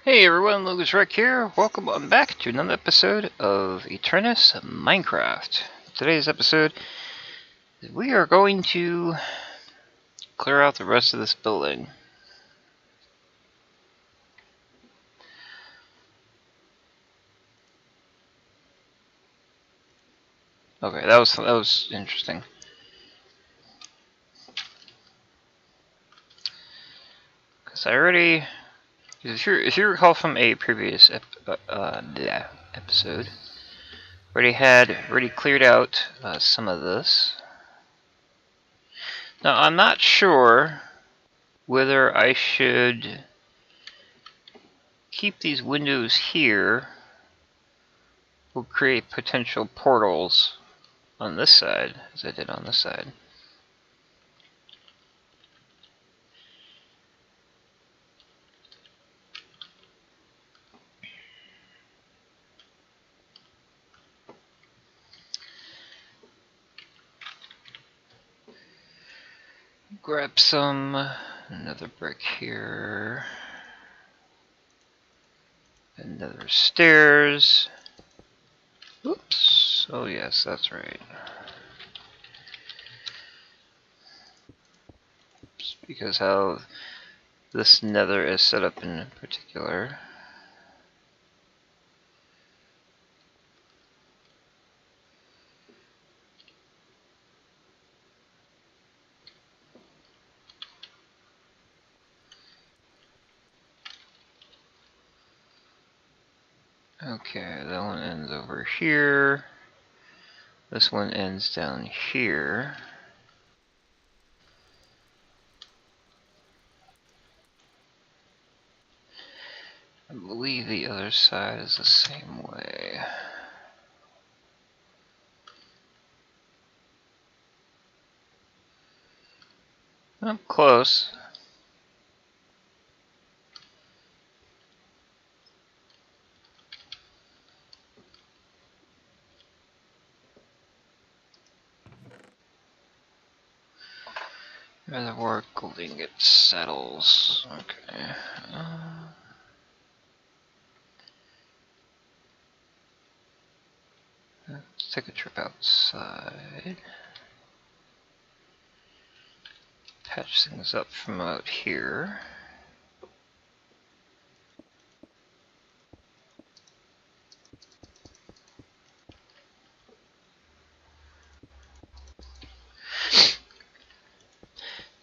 Hey everyone, Logansryche here. Welcome back to another episode of Aternos Minecraft. Today's episode, we are going to clear out the rest of this building. Okay, that was interesting. Because if you recall from a previous episode, already cleared out some of this. Now I'm not sure whether I should keep these windows here or create potential portals on this side, as I did on this side. Grab another brick here, another stairs. Oops, oh yes, that's right. Oops, because how this nether is set up in particular. Okay, that one ends over here. This one ends down here. I believe the other side is the same way. I'm close. Rather work gold ingot saddles. Okay. Let's take a trip outside. Patch things up from out here.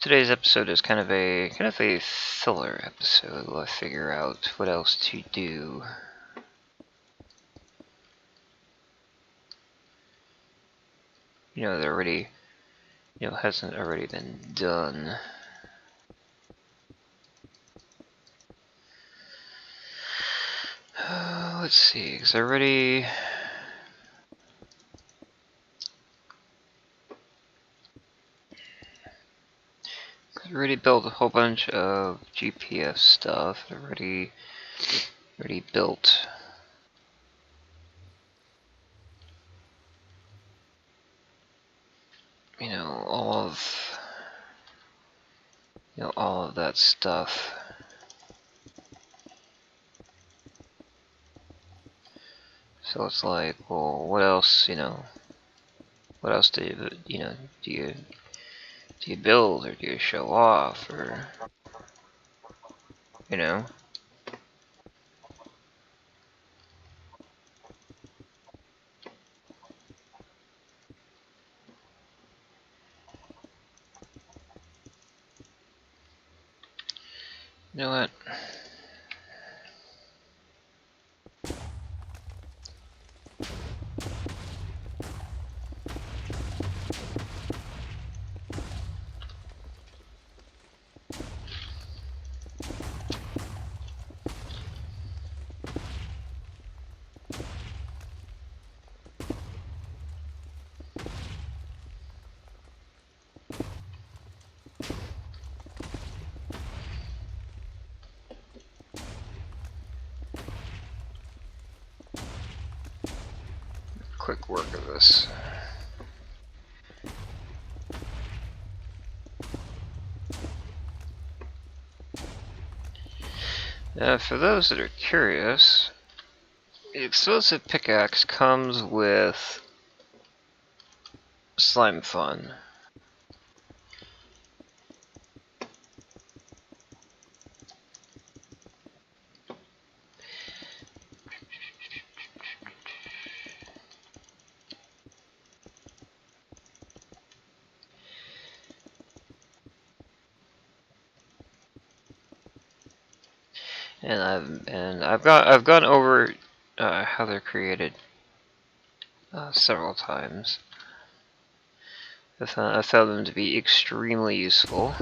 Today's episode is kind of a filler episode. We'll figure out what else to do. You know, they're already, hasn't already been done. Let's see, because I already built a whole bunch of GPS stuff. I already built all of that stuff. So it's like, well, what else, what else do you build, or do you show off, or You know what? Quick work of this. For those that are curious, the explosive pickaxe comes with slime fun. And I've gone over how they're created several times. I found them to be extremely useful.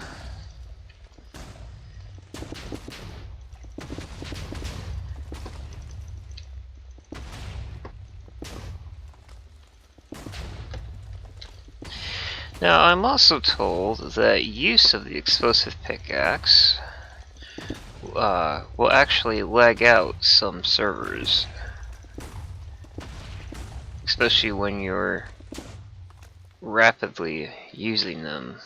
Now, I'm also told that use of the explosive pickaxe will actually lag out some servers, especially when you're rapidly using them.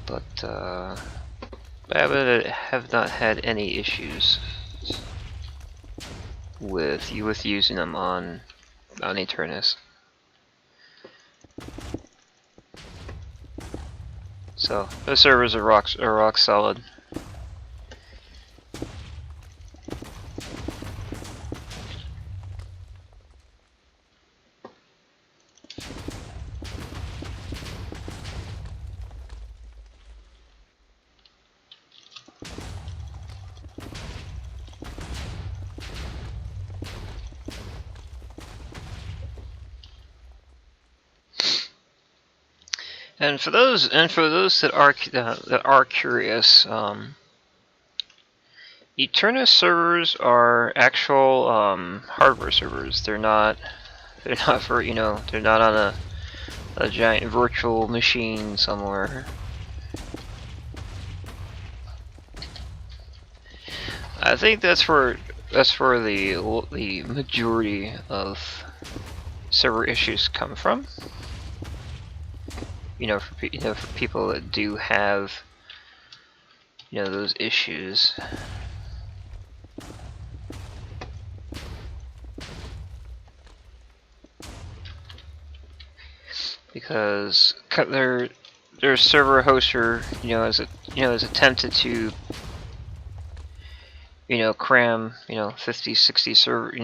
But I have not had any issues with using them on Aternos. So those servers are rock solid. And for those that are curious, Aternos servers are actual hardware servers. They're not for they're not on a giant virtual machine somewhere. I think that's where the majority of server issues come from. For people that do have those issues. Because their server hoster has attempted to cram 50, 60 server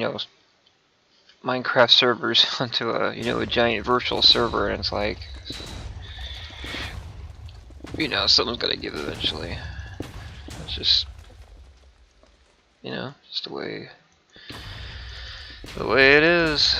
Minecraft servers onto a giant virtual server, and it's like someone's gotta give eventually. It's just just the way it is.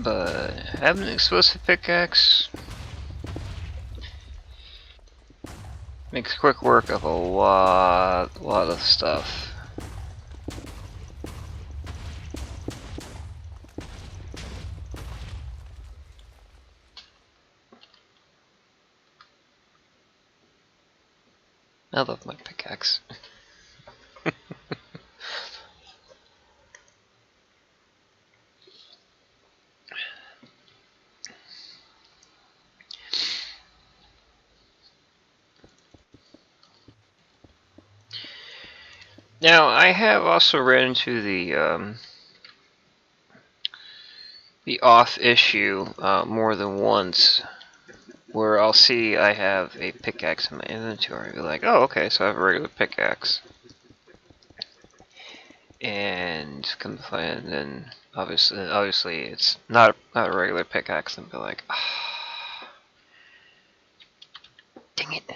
But having an explosive pickaxe makes quick work of a lot of stuff. I love my pickaxe. Now, I have also ran into the off issue more than once, where I'll see I have a pickaxe in my inventory. I'll be like, oh, okay, so I have a regular pickaxe, and come to find, then obviously it's not a regular pickaxe, and be like, ah, dang it.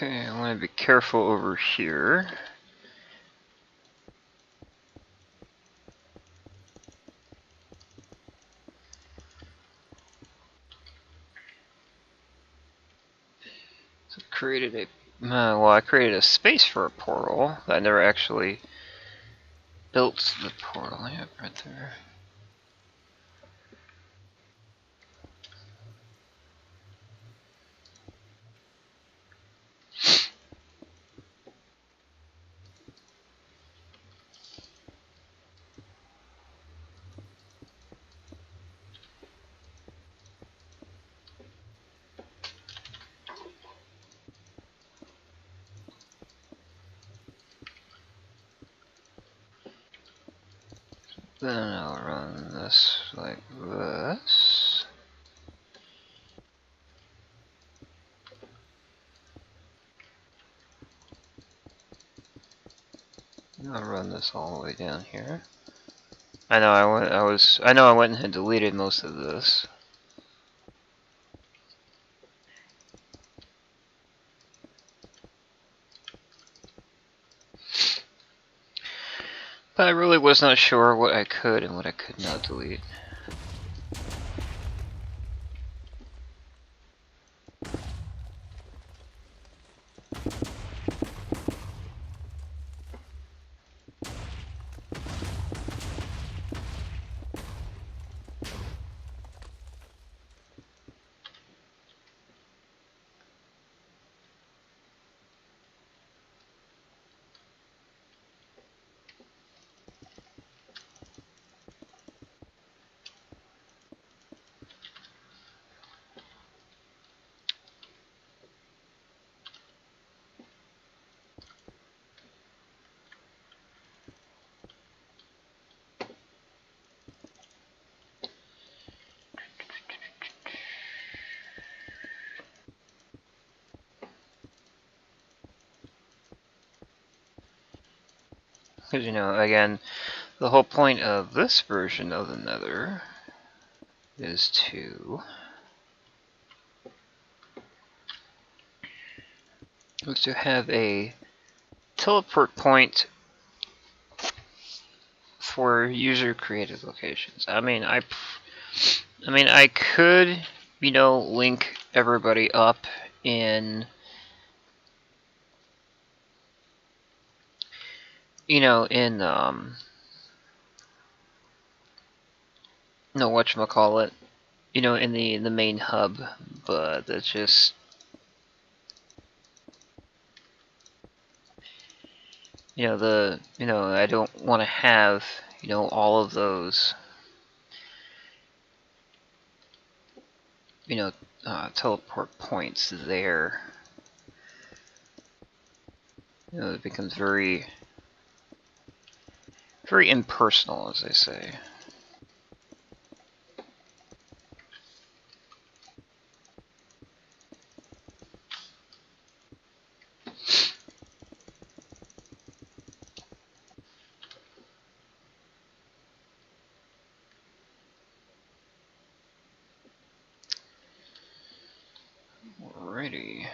Okay, I want to be careful over here. So created a well, I created a space for a portal. I never actually built the portal. Yeah, right there. Then I'll run this like this. And I'll run this all the way down here. I know I went and deleted most of this. But I really was not sure what I could and what I could not delete. Because, you know, again, the whole point of this version of the Nether is to have a teleport point for user created locations. I mean, I could, you know, link everybody up in, you know, in no, whatchamacallit, you know, in the main hub, but that's just, you know, I don't want to have, you know, all of those, you know, teleport points there. You know, it becomes very impersonal, as they say. Alrighty.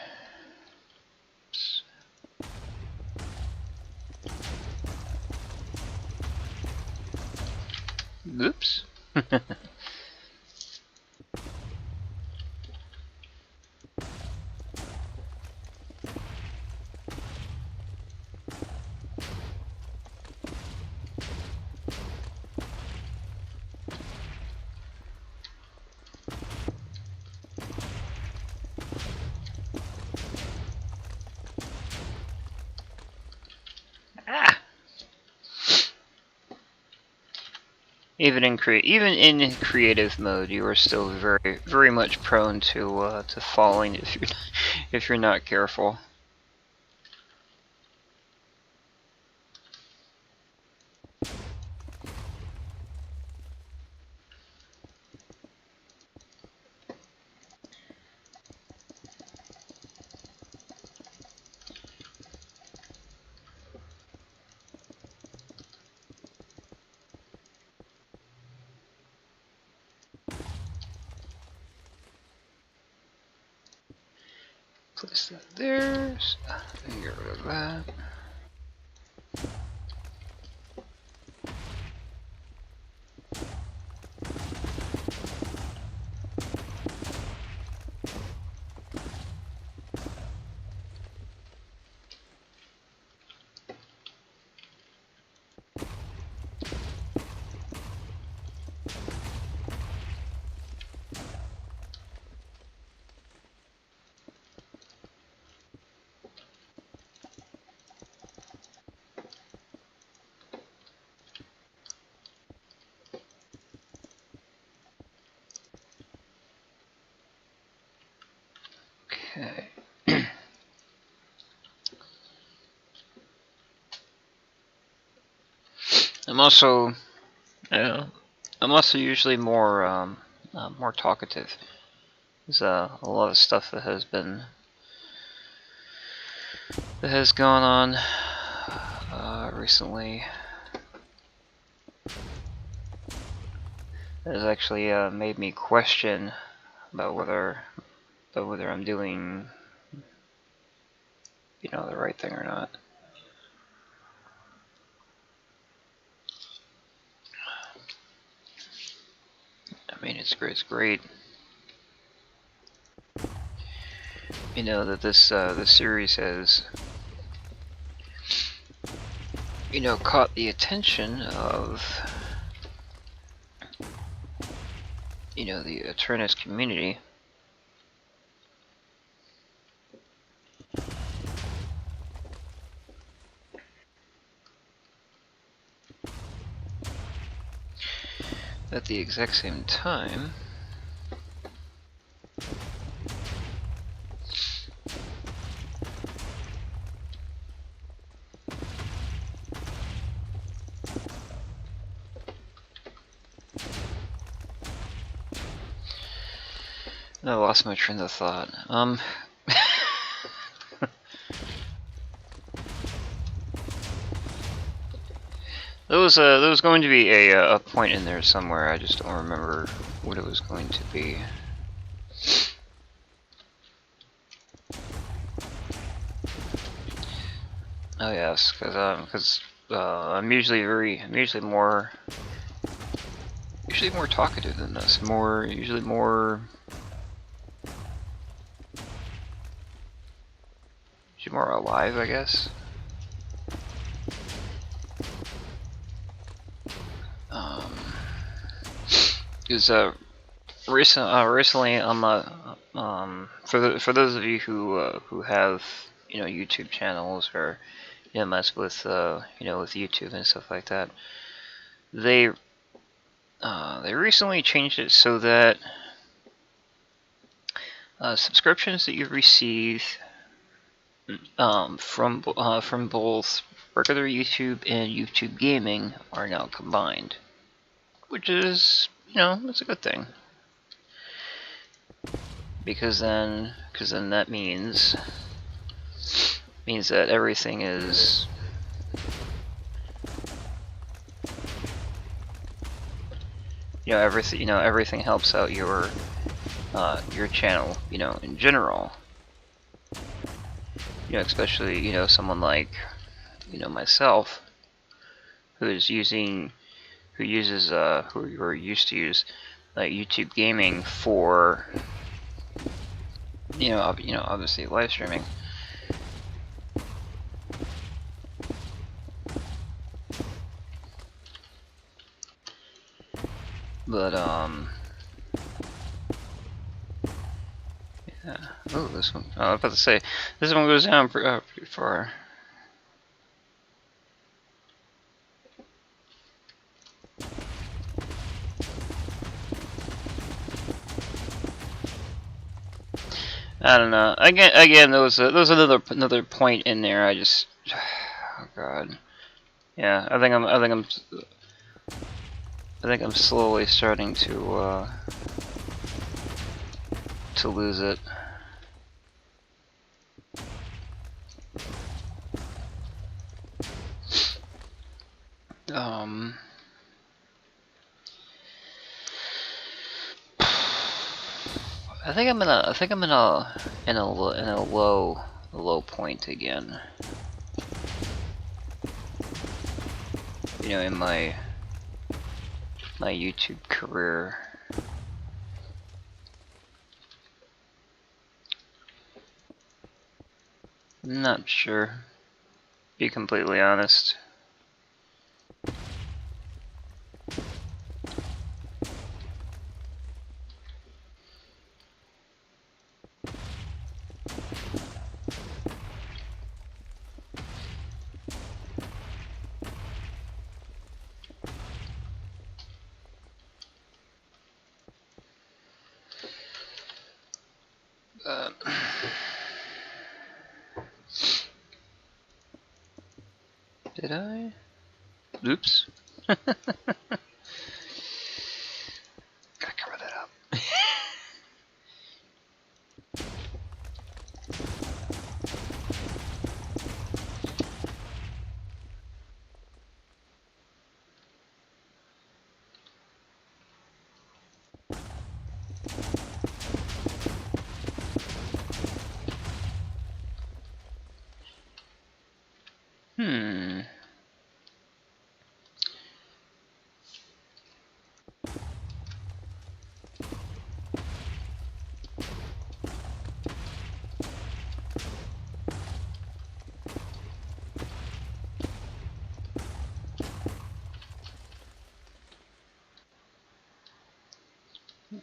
Oops. Ah! Even in creative mode, you are still very much prone to falling if you're not careful. Place that there. Get rid of that. Okay. I'm also, I'm also usually more, more talkative. There's a lot of stuff that has gone on recently. That has actually made me question about whether I'm doing, the right thing or not. I mean, it's great. That this series has, caught the attention of, the Aternos community. At the exact same time, I lost my train of thought. There was going to be a point in there somewhere. I just don't remember what it was going to be. Oh yes, because I'm usually more talkative than this. Usually more alive, I guess. Because recently I'm for those of you who have YouTube channels or mess with with YouTube and stuff like that, they recently changed it so that subscriptions that you receive from both regular YouTube and YouTube gaming are now combined, which is that's a good thing, because then that means that everything is everything helps out your channel in general, especially someone like myself who used to use YouTube gaming for obviously live streaming. But yeah. Oh, this one. I was about to say this one goes down pretty far. I don't know. Again, there was another point in there. I just, oh god. Yeah, I think I'm slowly starting to lose it. I think I'm in a low point again. You know, in my YouTube career. I'm not sure. Be completely honest. Did I? Oops. Gotta cover that up.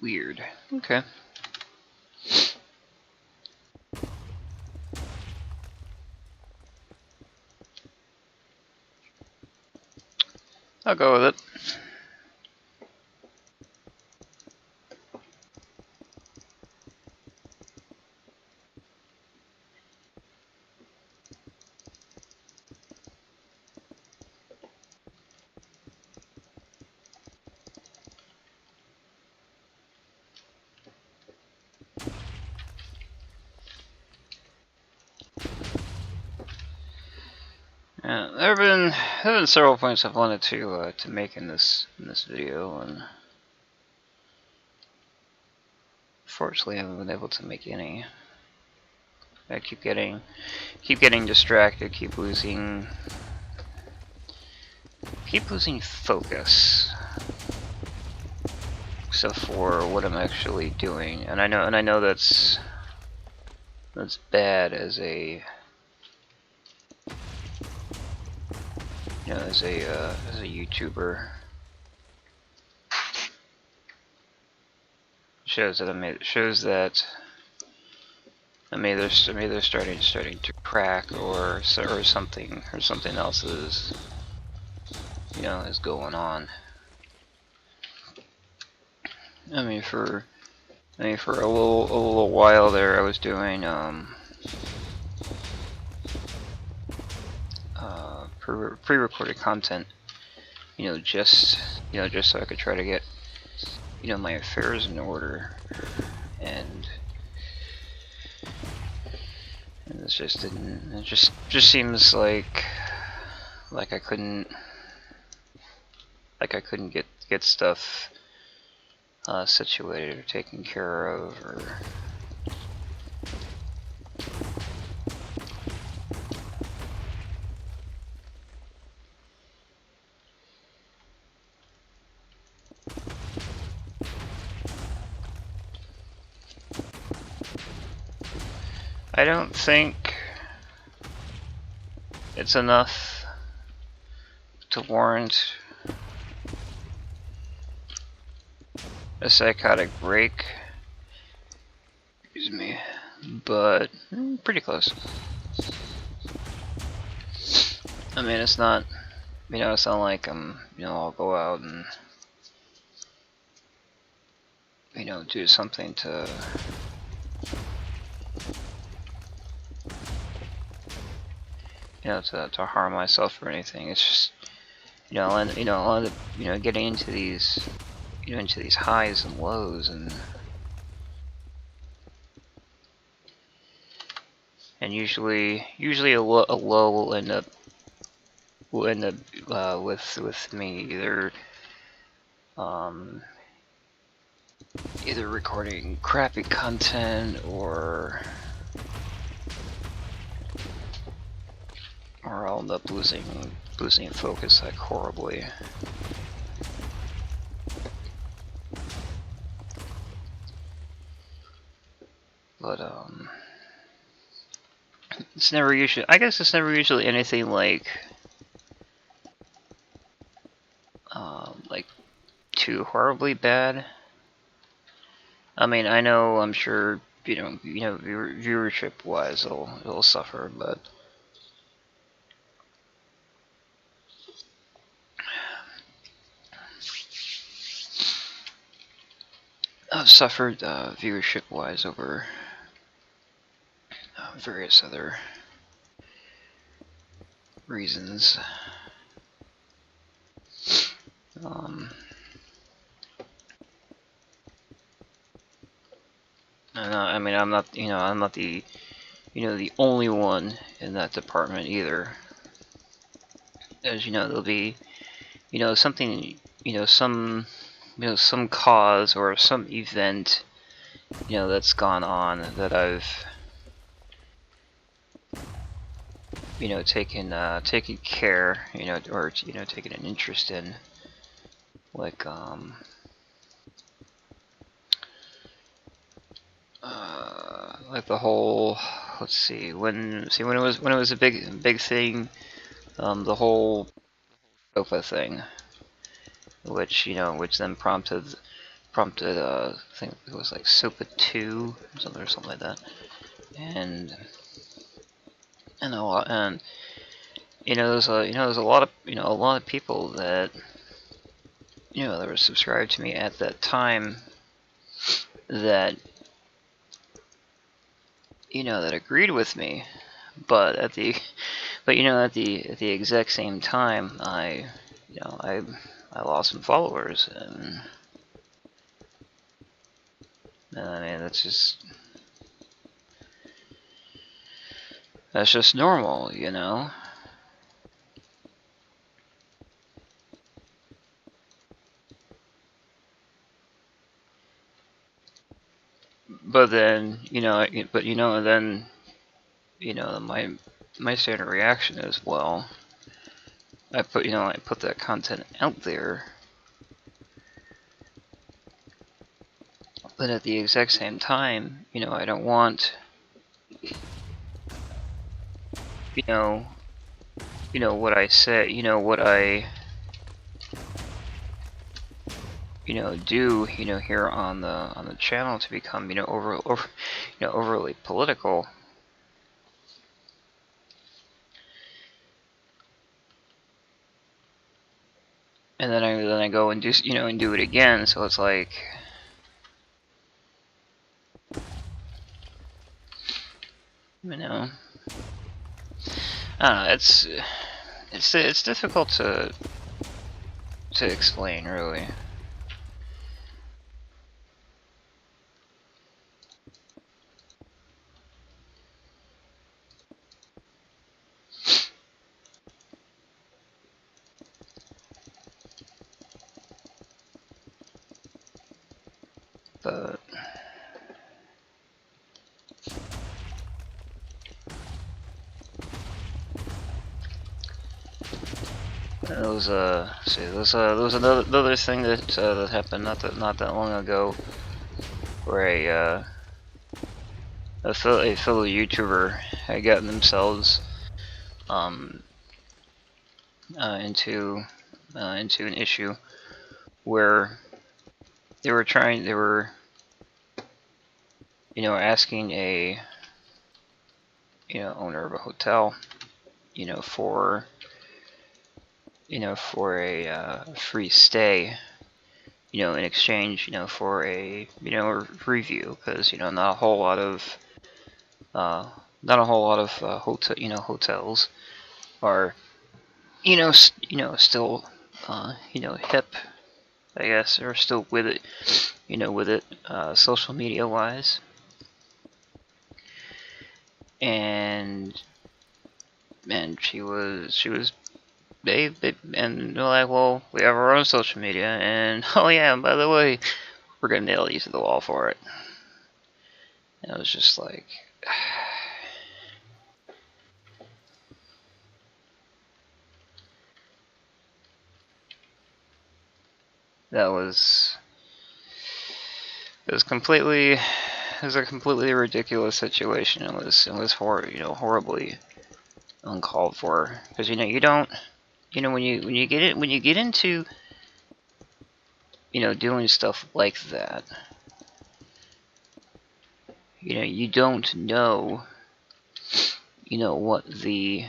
Weird. Okay. I'll go with it. There have been several points I've wanted to make in this video, and fortunately I haven't been able to make any. I keep getting distracted, keep losing focus, except for what I'm actually doing, and I know that's bad as a as a YouTuber. Shows that I'm either starting to crack, or something else is is going on. I mean, for a little while there, I was doing pre-recorded content, just so I could try to get my affairs in order, and it just didn't. It just seems like I couldn't get stuff situated or taken care of, or I don't think it's enough to warrant a psychotic break. Excuse me, but pretty close. I mean, it's not, it's not like I'll go out and do something to to harm myself or anything. It's just I'll end up getting into these into these highs and lows, and usually a low will end up with me either either recording crappy content or I'll end up losing focus like horribly. But it's never usually, I guess it's never usually anything like too horribly bad. I mean, I know, I'm sure, viewership wise it'll suffer, but I've suffered viewership wise over various other reasons. I mean, I'm not the the only one in that department either. As you know, there'll be something, some cause or some event that's gone on that I've taken care, or taken an interest in, like the whole, let's see, when it was a big thing, the whole sofa thing, which then prompted I think it was like Sopa 2 or something like that, and there's a lot of people that that were subscribed to me at that time that that agreed with me, but at the exact same time I lost some followers, and I mean that's just normal, But then, then, my standard reaction is, well, I put that content out there, but at the exact same time, I don't want, what I say, what I, do, here on the channel to become, overly political. And then I go and do, and do it again. So it's like, I don't know, it's difficult to explain, really. But there was another thing that happened not that long ago, where a fellow YouTuber had gotten themselves into an issue where they were asking a owner of a hotel for for a free stay, in exchange for a review, because not a whole lot of hotels are still hip, I guess, or still with it social media wise. And she was and they're like, well, we have our own social media, and oh yeah, and by the way, we're gonna nail you to the wall for it. And it was just like, it was a completely ridiculous situation. It was horribly uncalled for, because you don't, when you get into doing stuff like that, you don't know what the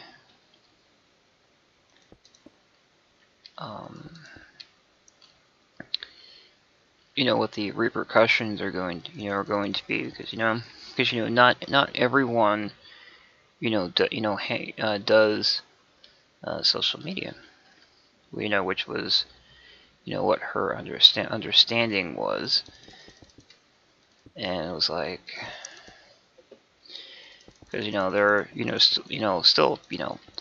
what the repercussions are going to be, because not everyone does social media. Which was what her understanding was, and it was like, because there are still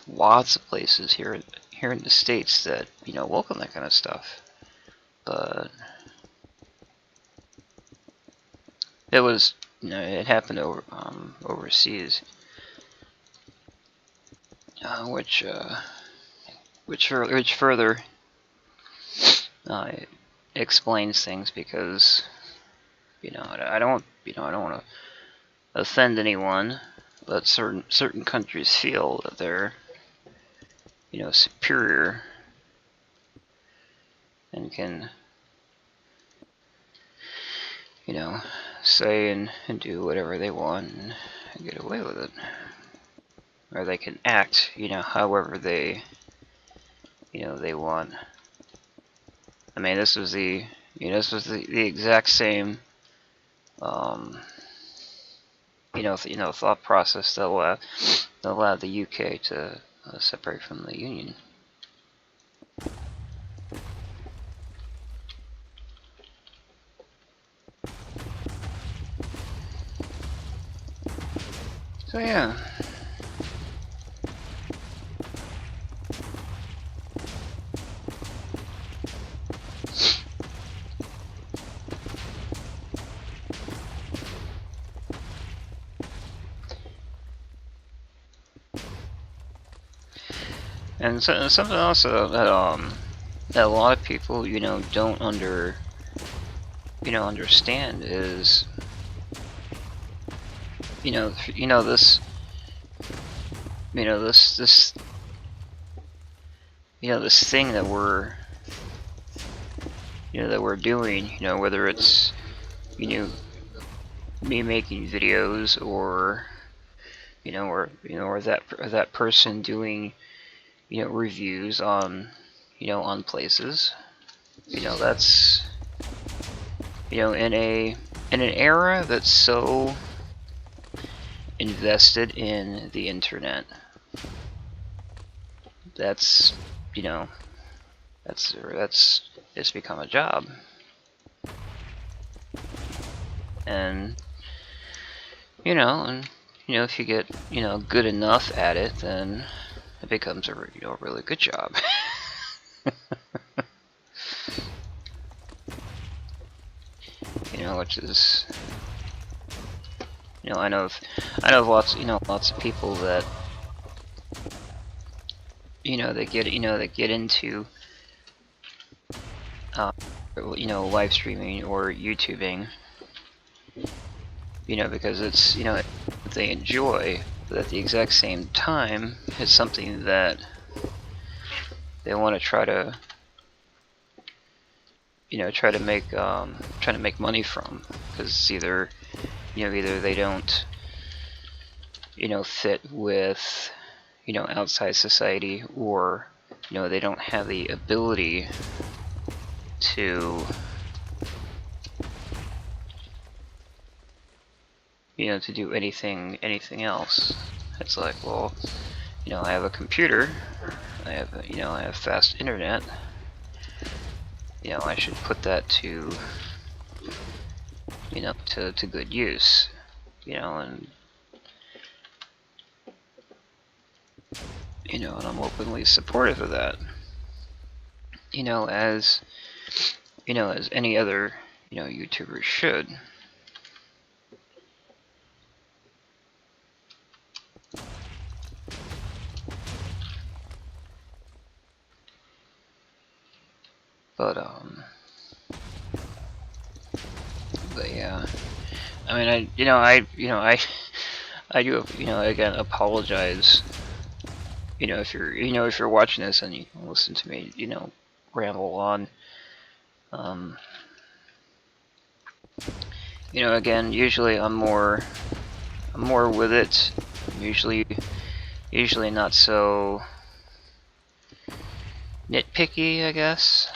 lots of places here in the States that welcome that kind of stuff, but it was it happened overseas, which further explains things, because I don't want to offend anyone, but certain countries feel that they're superior and can say and do whatever they want and get away with it, or they can act however they they want. I mean, this was the exact same thought process that allowed the UK to separate from the Union. So yeah. And so, something else that that a lot of people don't understand is this thing that we're doing, whether it's me making videos, or or that person doing reviews on on places. That's in an era that's so invested in the internet, that's it's become a job. And if you get good enough at it, then it becomes a really good job. Which is I know of lots of people that they get into live streaming or YouTubing, because it's they enjoy, but at the exact same time it's something that they want to try to make money from, because either they don't fit with outside society, or they don't have the ability to to do anything else. It's like, well, I have a computer, I have fast internet, I should put that to to good use, and and I'm openly supportive of that, as as any other YouTubers should. But yeah, I mean, I do, again, apologize, if you're watching this and you listen to me, ramble on. Again, usually I'm more with it. Usually not so nitpicky, I guess.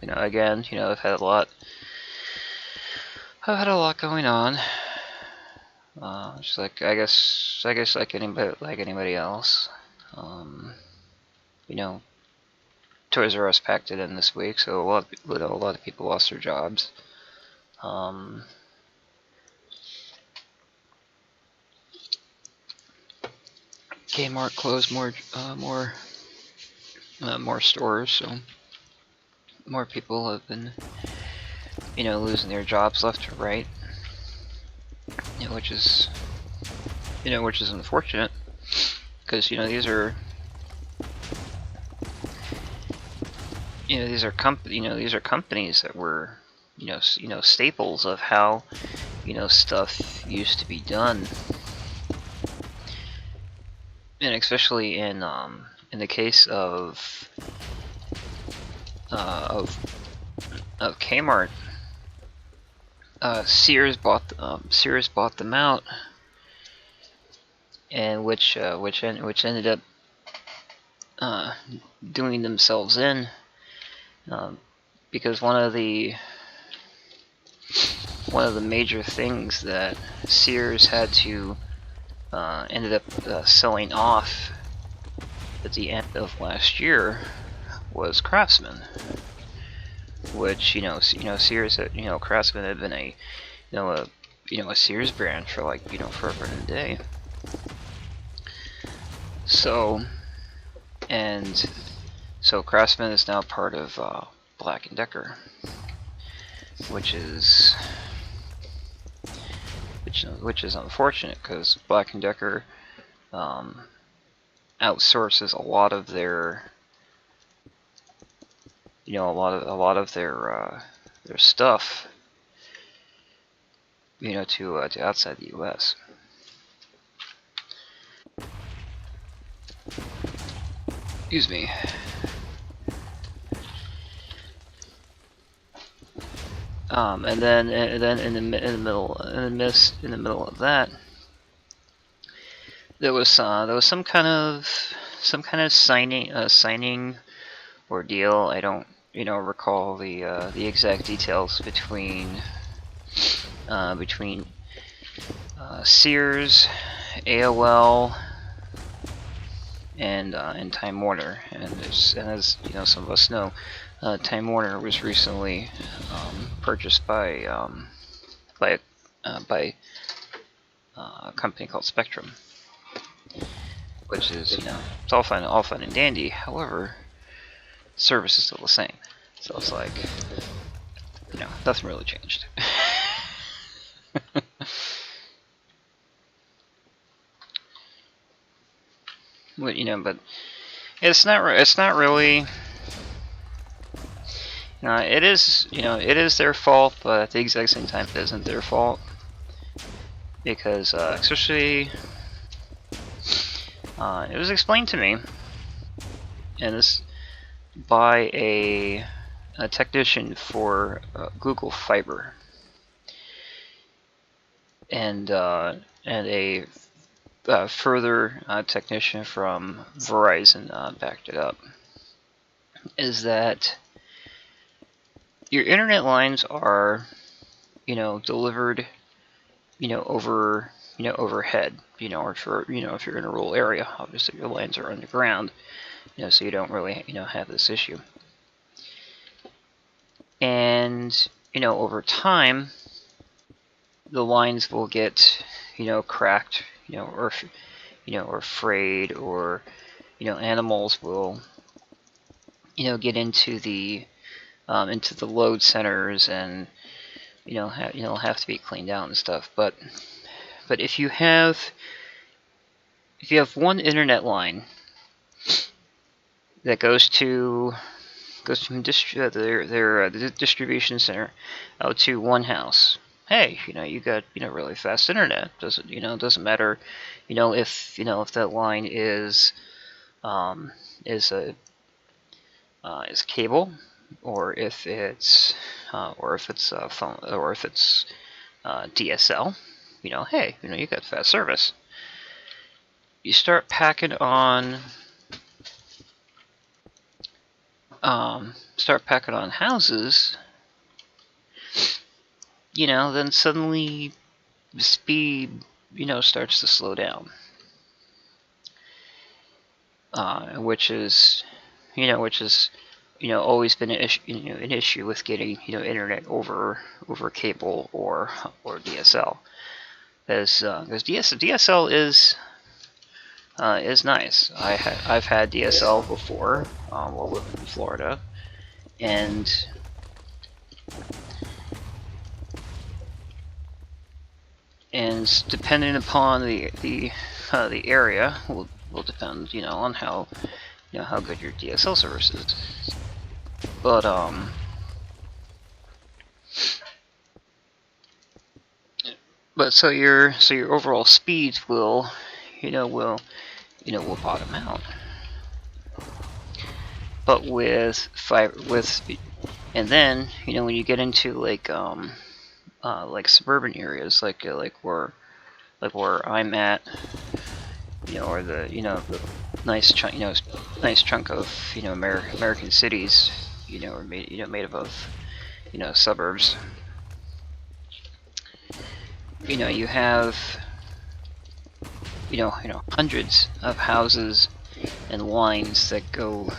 Again, I've had a lot going on. Just like I guess like anybody else. Toys R Us packed it in this week, so a lot of people lost their jobs. Kmart closed more stores, so more people have been, losing their jobs left or right. Which is unfortunate, because these are companies that were staples of how stuff used to be done, and especially in the case of Kmart. Sears bought them out, and which ended up doing themselves in, because one of the major things that Sears had to ended up selling off at the end of last year was Craftsman, which Sears, Craftsman had been a Sears brand for like forever and a day. So Craftsman is now part of Black & Decker, which is unfortunate, because Black & Decker outsources a lot of their their stuff to outside the US. Excuse me. And then in the middle of that, there was some kind of signing ordeal. I don't recall the exact details between Sears, AOL, and Time Warner, and as some of us know, Time Warner was recently purchased by a company called Spectrum, which is it's all fun and dandy. However, the service is still the same, so it's like nothing really changed. But it's not really. It is their fault, but at the exact same time, it isn't their fault, because especially it was explained to me, and this by a technician for Google Fiber, and a further technician from Verizon backed it up, is that your internet lines are delivered over overhead, or for if you're in a rural area, obviously your lines are underground, so you don't really have this issue. And over time, the lines will get cracked, or frayed, or animals will, get into the load centers and, have to be cleaned out and stuff. But if you have one internet line that goes from the distribution center out to one house, hey, you got really fast internet. Doesn't matter, if that line is cable, or if it's phone, or if it's DSL. Hey, you got fast service. You start packing on houses, then suddenly speed, starts to slow down. Which is always been an issue with getting internet over cable or DSL, because DSL is nice. I've had DSL before while living in Florida, and depending upon the area will depend on how good your DSL service is. But so your overall speeds will bottom out. But with and then when you get into like suburban areas, like where I'm at, or the nice chunk of American cities, are made up of suburbs. You have hundreds of houses and lines that go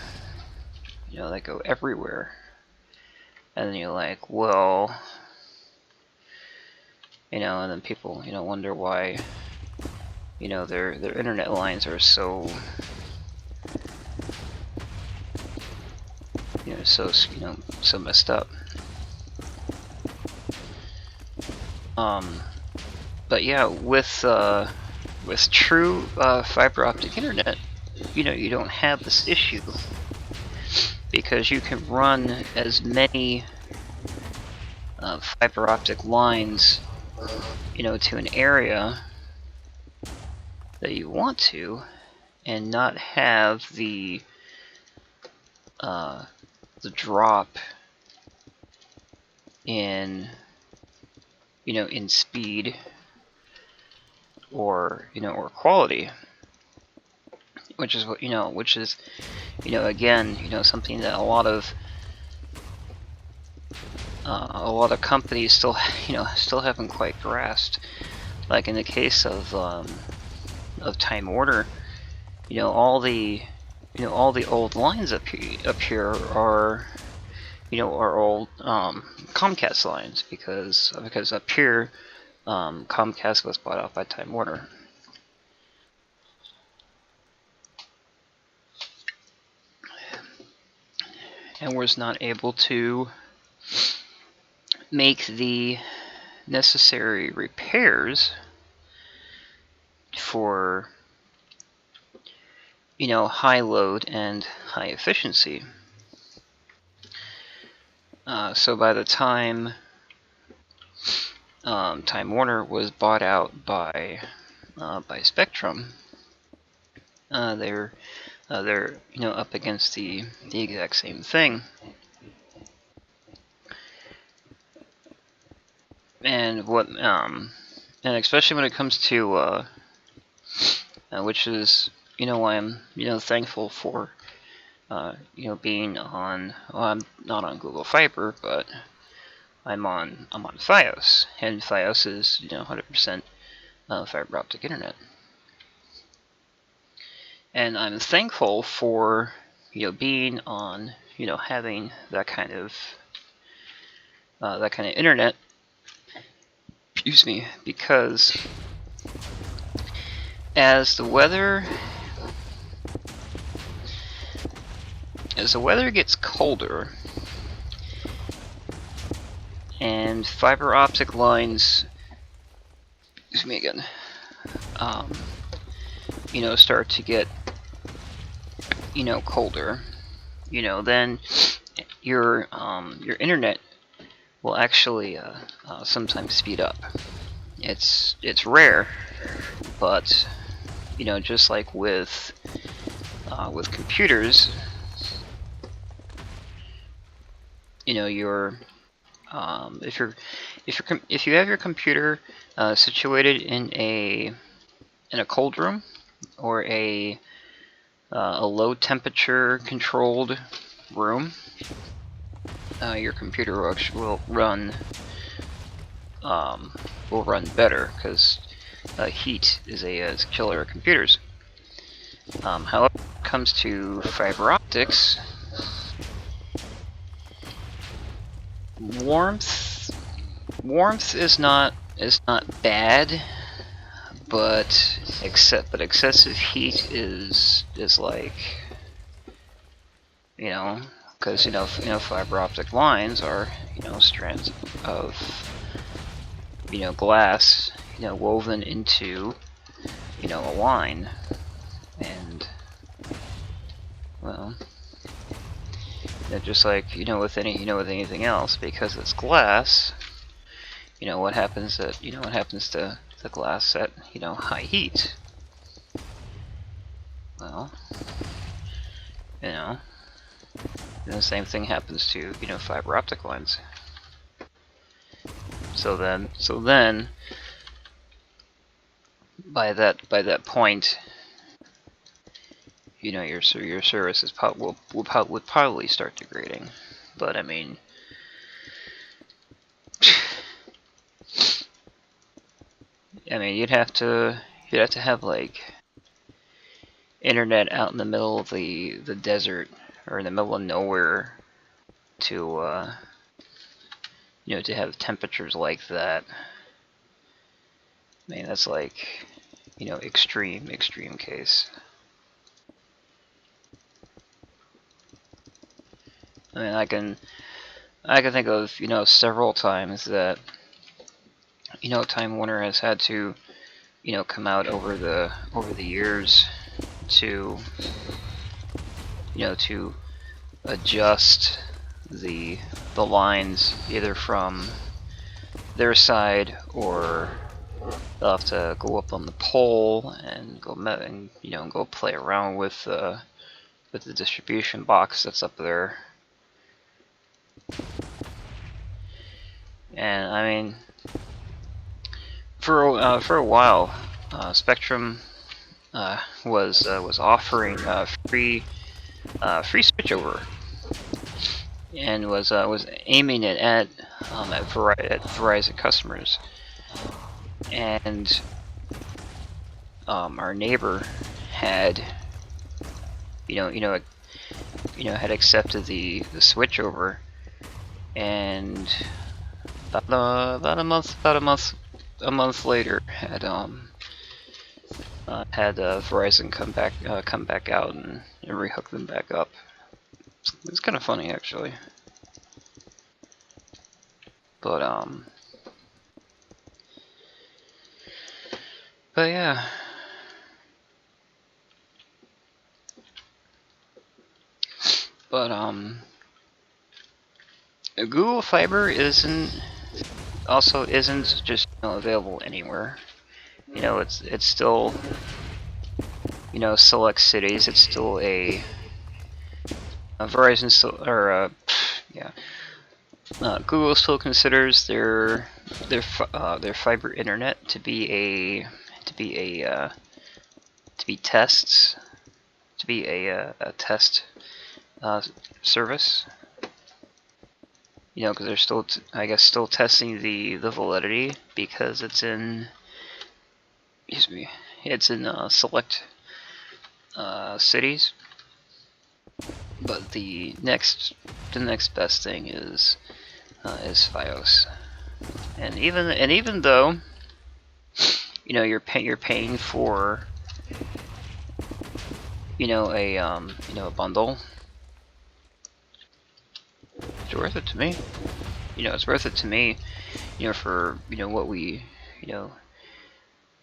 everywhere, and then you're like, well, and then people wonder why their internet lines are so so messed up. But yeah, with true fiber optic internet, you don't have this issue, because you can run as many fiber optic lines to an area that you want to, and not have the drop in in speed or quality, which is again something that a lot of companies still haven't quite grasped. Like in the case of Time Warner, all the old lines up here are old Comcast lines, because up here Comcast was bought out by Time Warner. And was not able to make the necessary repairs for high load and high efficiency. So by the time Time Warner was bought out by Spectrum, they're up against the exact same thing. And and especially when it comes to which is why I'm thankful for being on, well, I'm not on Google Fiber, but I'm on Fios, and Fios is 100% fiber optic internet. And I'm thankful for being on having that kind of internet. Excuse me, because as the weather as the weather gets colder and fiber optic lines, excuse me again, you know, start to get, you know, colder, you know, then your internet will actually sometimes speed up. It's rare, but you know, just like with computers, you know, if you have your computer situated in a cold room or a low temperature controlled room, your computer will run better, because heat is a killer of computers. However, when it comes to fiber optics, warmth is not bad, but excessive heat is like, you know, because you know fiber optic lines are, you know, strands of, you know, glass, you know, woven into, you know, a line, and well, you know, just like, you know, with anything else, because it's glass, you know, what happens to the glass at, you know, high heat? Well, you know, and the same thing happens to, you know, fiber optic lines. So then by that point, you know, your service is would probably start degrading. But I mean, you'd have to have like internet out in the middle of the desert or in the middle of nowhere to you know, to have temperatures like that. I mean, that's like, you know, extreme case. I mean, I can think of, you know, several times that, you know, Time Warner has had to, you know, come out over the years to, you know, to adjust the lines either from their side, or they'll have to go up on the pole and go play around with the distribution box that's up there. And I mean, for a while, Spectrum was offering free switchover, and was aiming it at Verizon customers. And our neighbor had had accepted the switchover, and about a month later had Verizon come back out and rehook them back up. It's kind of funny, actually. But yeah. But Google Fiber isn't just, you know, available anywhere. You know, it's still, you know, select cities. It's still a Verizon still, or Google still considers their fiber internet to be test service. You know, because they're still, I guess, still testing the validity, because it's in, select cities. But the next best thing is FiOS, and even though, you know, you're paying for, you know, a bundle, It's worth it to me. You know, it's worth it to me. You know, for what we,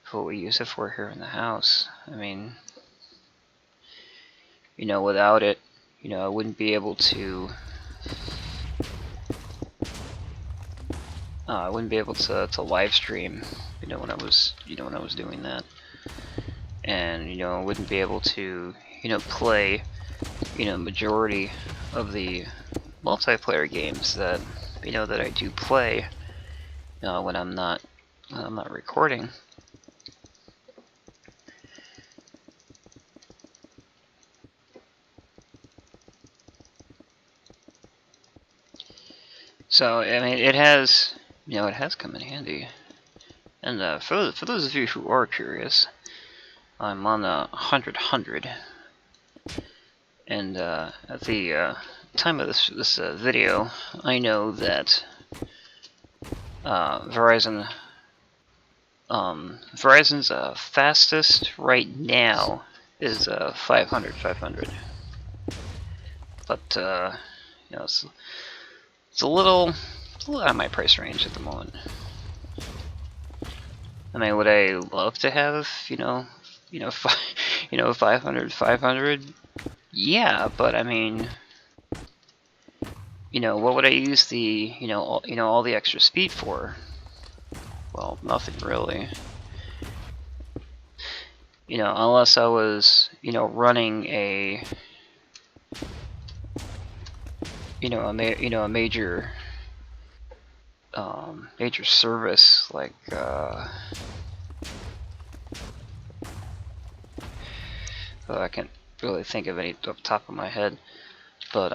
for what we use it for here in the house. I mean, without it, I wouldn't be able to. I wouldn't be able to live stream. When I was doing that, and I wouldn't be able to play majority of the multiplayer games that that I do play when I'm not recording. So I mean, it has come in handy. And for those of you who are curious, I'm on 100, and at the time of this video, I know that Verizon's fastest right now is 500. But it's a little out of my price range at the moment. I mean, would I love to have 500? Yeah, but I mean, what would I use the all the extra speed for? Well, nothing really. Unless I was running a a major major service like I can't really think of any off the top of my head, but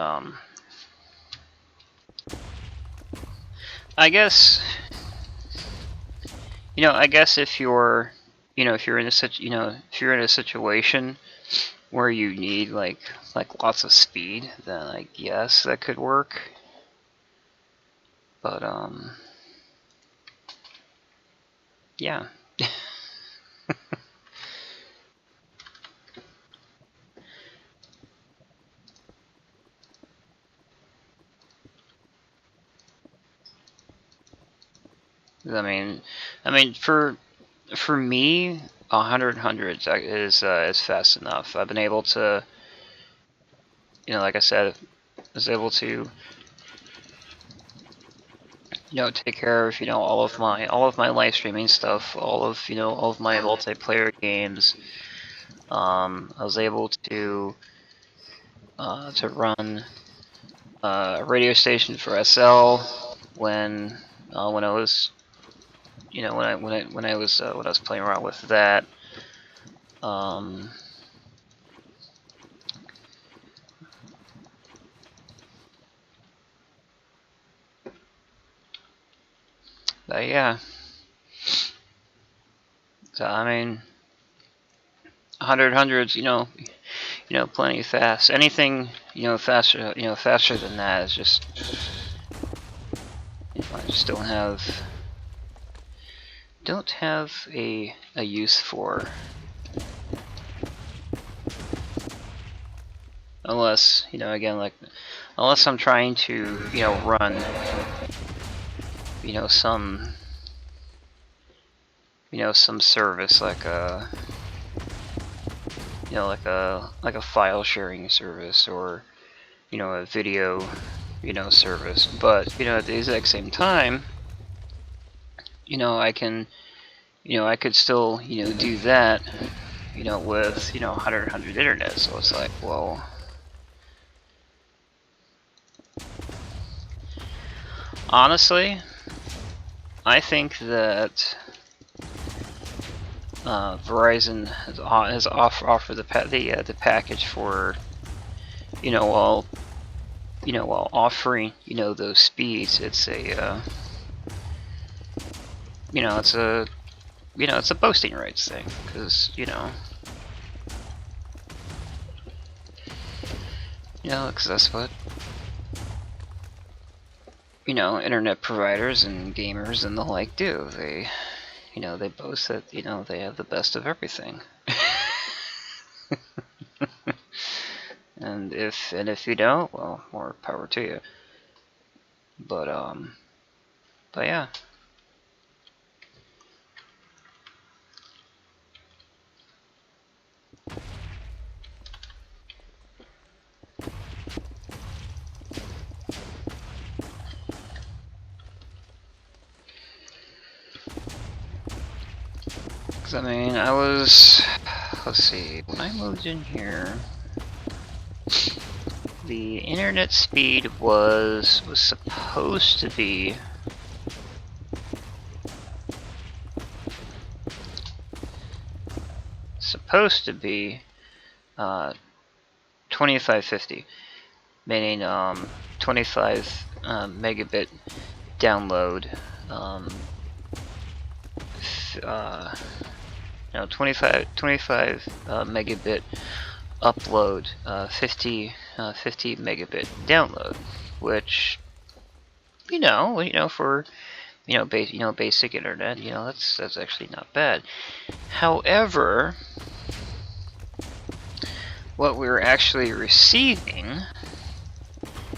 I guess if you're if you're in a situation where you need like lots of speed, then I guess that could work. But yeah. I mean, for me, 100 is fast enough. I've been able to, like I said, I was able to, take care of, all of my live streaming stuff, all of my multiplayer games. I was able to run a radio station for SL when I was when I was playing around with that. But yeah. So I mean, 100's plenty fast. Anything faster faster than that is just I just don't have a use for, unless again, like, unless I'm trying to run some service like a like a file sharing service, or a video service. But at the exact same time, I can I could still do that with 100 internet. So it's like, well, honestly, I think that Verizon has offered the package for while offering those speeds. It's a it's a boasting rights thing, because because that's what internet providers and gamers and the like do. They they boast that they have the best of everything. And if you don't, well, more power to you. but yeah. I mean, I was, let's see, when I moved in here, the internet speed was supposed to be 2550, meaning 25 megabit download, no, 25 megabit upload, 50 megabit download, which for basic internet, that's actually not bad. However, what we were actually receiving,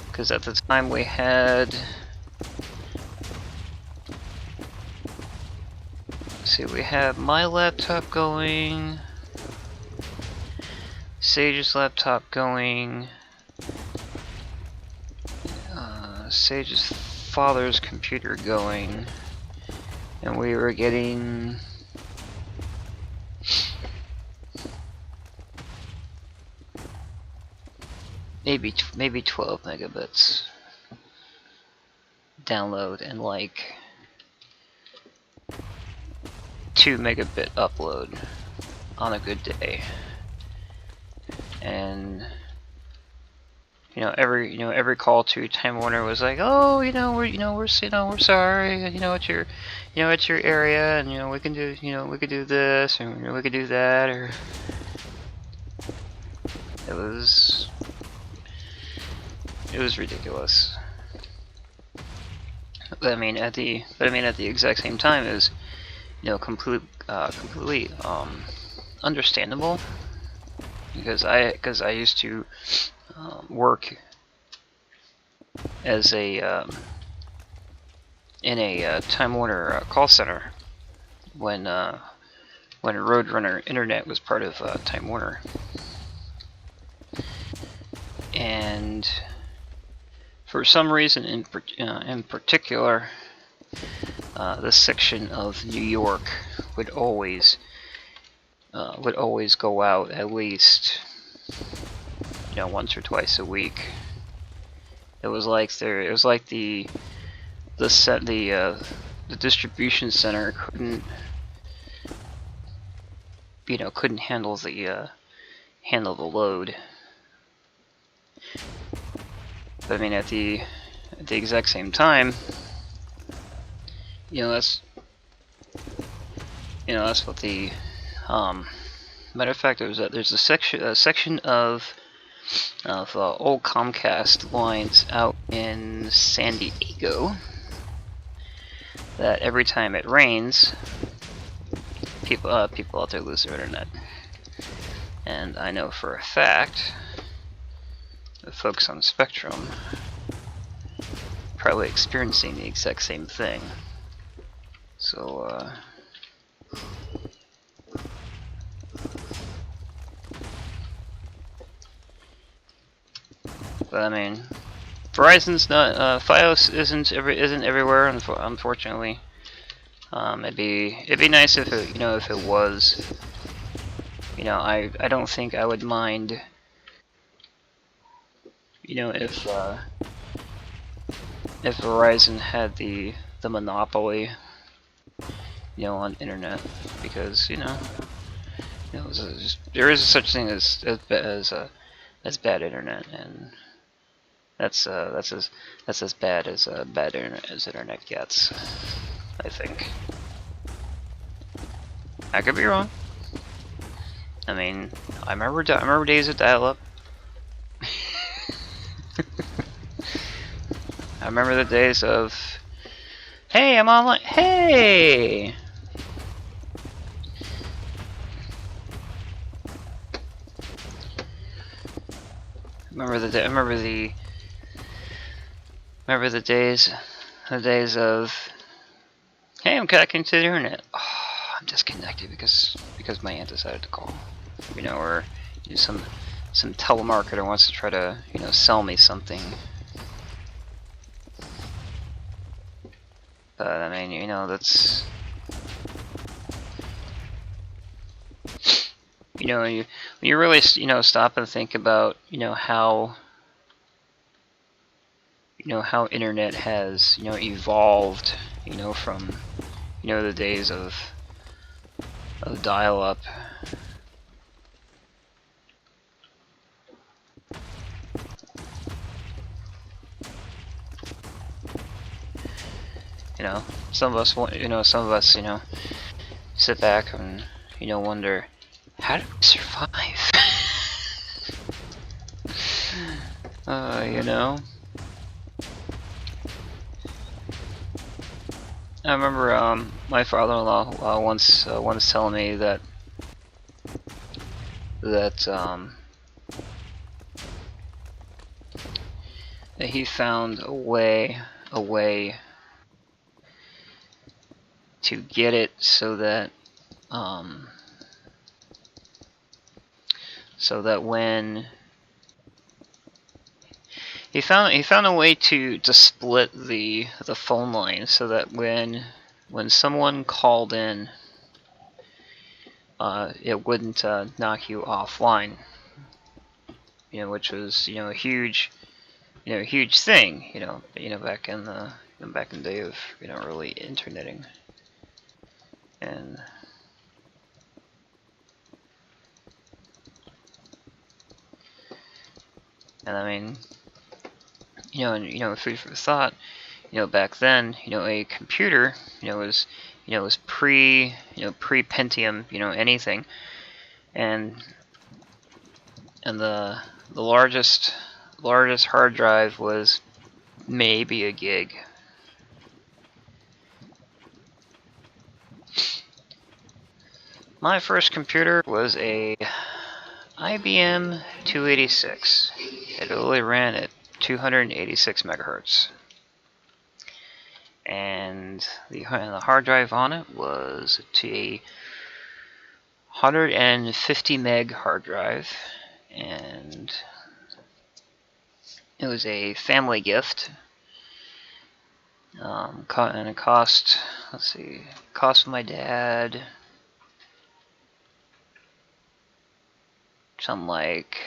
because at the time we had, we have my laptop going, Sage's laptop going, Sage's father's computer going, and we were getting maybe 12 megabits download and like 2 megabit upload on a good day. And every call to Time Warner was like, oh, we're sorry, it's your area, and we can do this, and we can do that, or it was ridiculous. But I mean, at the exact same time, is completely understandable, because I used to work as a in a Time Warner call center when Roadrunner Internet was part of Time Warner, and for some reason in particular, this section of New York would always go out at least once or twice a week. It was like the distribution center couldn't handle the load. But I mean, at the exact same time, that's what the matter of fact, there's a section of old Comcast lines out in San Diego that every time it rains, people out there lose their internet. And I know for a fact the folks on Spectrum probably experiencing the exact same thing. So but I mean, Verizon's not, Fios isn't everywhere, unfortunately. It'd be nice if it, if it was. I don't think I would mind, if Verizon had the monopoly, on internet, because there is such thing as bad internet, and that's as bad as bad internet as internet gets, I think. I could be wrong. I mean, I remember days of dial-up. I remember the days of, hey, I'm online. Hey. I remember the Remember the days of, hey, I'm connecting to the internet. Oh, I'm disconnected because my aunt decided to call. You know, or some telemarketer wants to try to, you know, sell me something. But I mean, you know, that's, you know, when you really, you know, stop and think about, you know, how internet has, you know, evolved, you know, from, you know, the days of dial-up. You know, some of us, you know, sit back and, you know, wonder, how did we survive? You know. I remember my father-in-law once telling me that that he found a way to get it so that when he found a way to split the phone line so that when someone called in, it wouldn't knock you offline. You know, which was, you know, a huge thing. You know, back in the day of, you know, early interneting. And I mean, you know, food for thought. You know, back then, you know, a computer, you know, was pre Pentium, you know, anything, and the largest hard drive was maybe a gig. My first computer was a IBM 286. It only ran at 286 megahertz. And the hard drive on it was a 150 meg hard drive, and it was a family gift. And it cost, let's see, cost my dad something like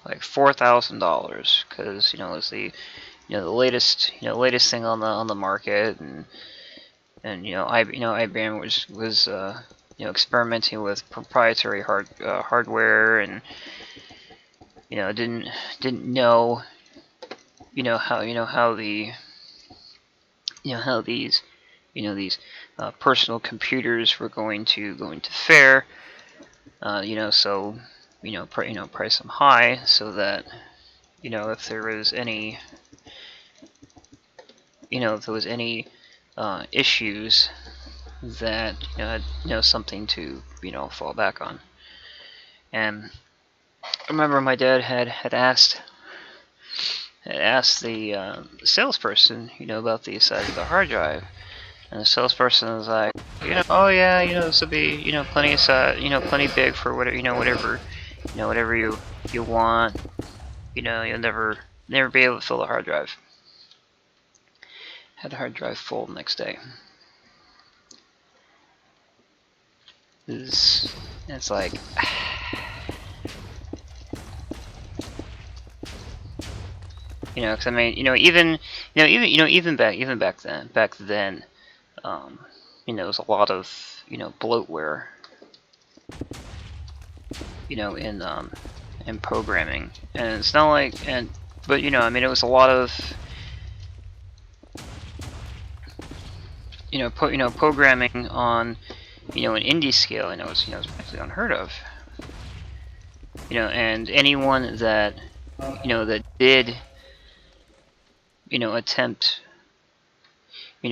$4,000, because, you know, it was the latest thing on the market, and IBM was you know, experimenting with proprietary hardware, and, you know, didn't know, how these personal computers were going to fare. You know, so, price them high so that, you know, if there was any, issues, that, you know, had, something to, fall back on. And I remember my dad had asked the salesperson, about the size of the hard drive, and the salesperson was like, oh yeah, this will be, plenty size, plenty big for whatever, whatever you want. You'll never be able to fill the hard drive. Had the hard drive full the next day. It's like, because I mean, even back then, there was a lot of, bloatware, in programming, and it's not like, but I mean, it was a lot of, programming on, an indie scale, and it was actually unheard of. And anyone that, that did, attempt, the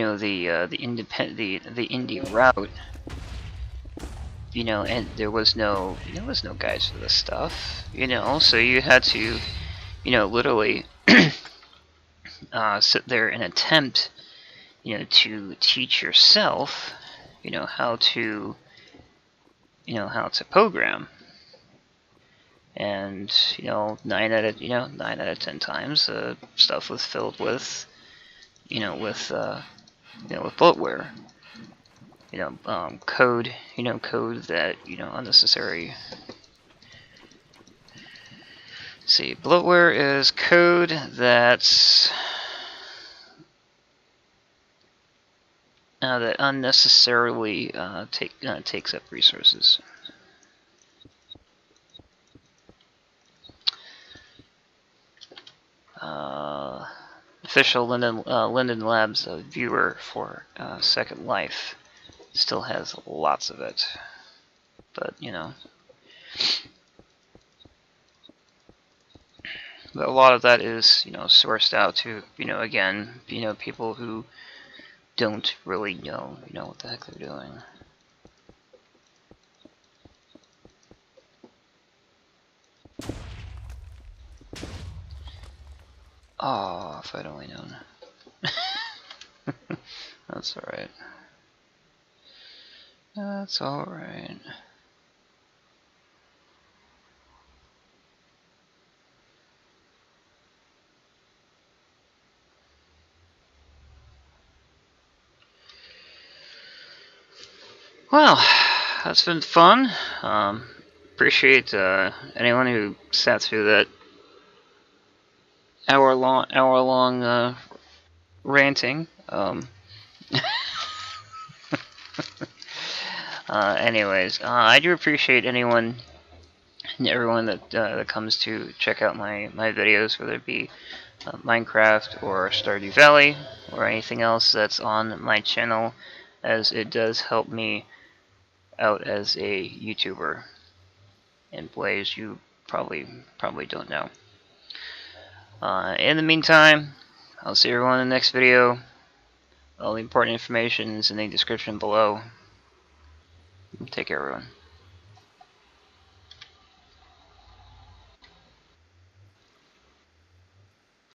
indie route, and there was no guides for this stuff, so you had to, literally, sit there and attempt, to teach yourself, how to, how to program. And 9 out of 10 times, stuff was filled with, with bloatware. Code, code that, unnecessary. Let's see, bloatware is code that's that unnecessarily takes up resources. Official Linden Labs viewer for Second Life still has lots of it, but but a lot of that is sourced out to again people who don't really know what the heck they're doing. Oh, if I'd only known. That's alright. That's alright. Well, that's been fun. Appreciate anyone who sat through that hour long ranting. Anyways, I do appreciate anyone and everyone that comes to check out my videos, whether it be Minecraft or Stardew Valley or anything else that's on my channel, as it does help me out as a YouTuber in ways you probably don't know. In the meantime, I'll see everyone in the next video. All the important information is in the description below. Take care, everyone.